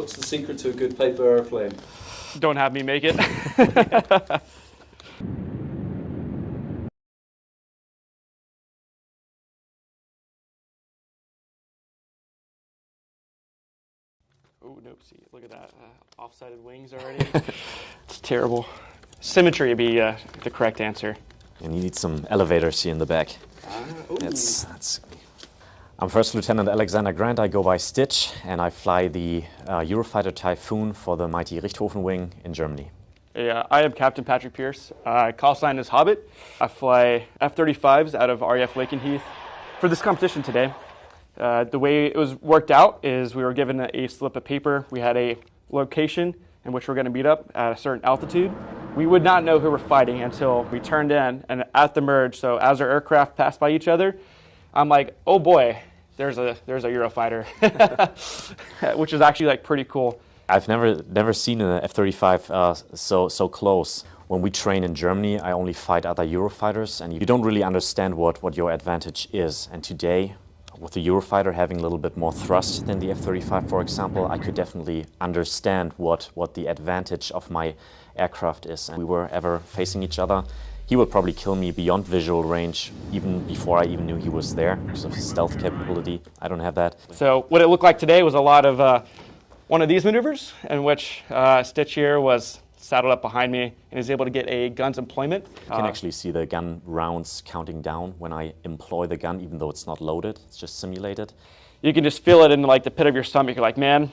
What's the secret to a good paper airplane? Don't have me make it. Oh, nope, see, look at that. Off-sided wings already. It's terrible. Symmetry would be the correct answer. And you need some elevators here in the back. I'm First Lieutenant Alexander Grandt. I go by Stitch, and I fly the Eurofighter Typhoon for the mighty Richthofen wing in Germany. Yeah, I am Captain Patrick Pearce. Call sign is Hobbit. I fly F-35s out of RAF Lakenheath. For this competition today, the way it was worked out is we were given a slip of paper. We had a location in which we're going to meet up at a certain altitude. We would not know who we're fighting until we turned in and at the merge. So as our aircraft passed by each other, I'm like, oh boy, there's a Eurofighter, which is actually like pretty cool. I've never seen an F-35 so close. When we train in Germany, I only fight other Eurofighters, and you don't really understand what your advantage is. And today, with the Eurofighter having a little bit more thrust than the F-35, for example, I could definitely understand what the advantage of my aircraft is. And we were ever facing each other. He would probably kill me beyond visual range, even before I even knew he was there, because of his stealth capability. I don't have that. So what it looked like today was a lot of one of these maneuvers, in which Stitch here was saddled up behind me and is able to get a gun's employment. You can actually see the gun rounds counting down when I employ the gun, even though it's not loaded, it's just simulated. You can just feel it in like the pit of your stomach. You're like, man,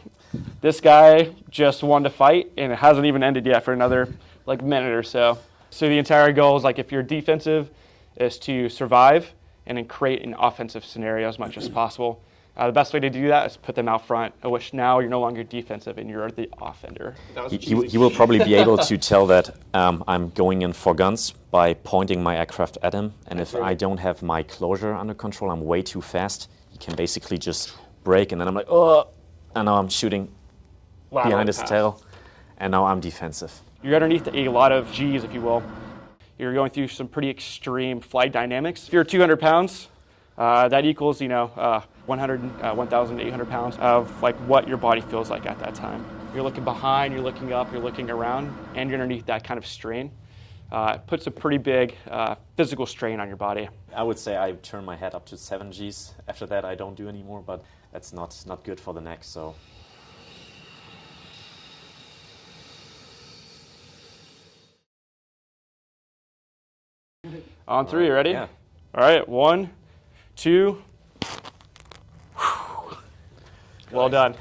this guy just won to fight, and it hasn't even ended yet for another like minute or so. So the entire goal is, like, if you're defensive, is to survive and then create an offensive scenario as much as possible. The best way to do that is put them out front, at which now you're no longer defensive and you're the offender. He will probably be able to tell that I'm going in for guns by pointing my aircraft at him. And if I don't have my closure under control, I'm way too fast, he can basically just brake, and then I'm like, oh, and now I'm shooting behind his tail, and now I'm defensive. You're underneath a lot of G's, if you will. You're going through some pretty extreme flight dynamics. If you're 200 pounds, that equals, 1,800 pounds of like what your body feels like at that time. You're looking behind, you're looking up, you're looking around, and you're underneath that kind of strain. It puts a pretty big physical strain on your body. I would say I turn my head up to 7 Gs. After that, I don't do anymore, but that's not good for the neck, so. On three, you ready? Yeah. All right, 1, 2. Well done.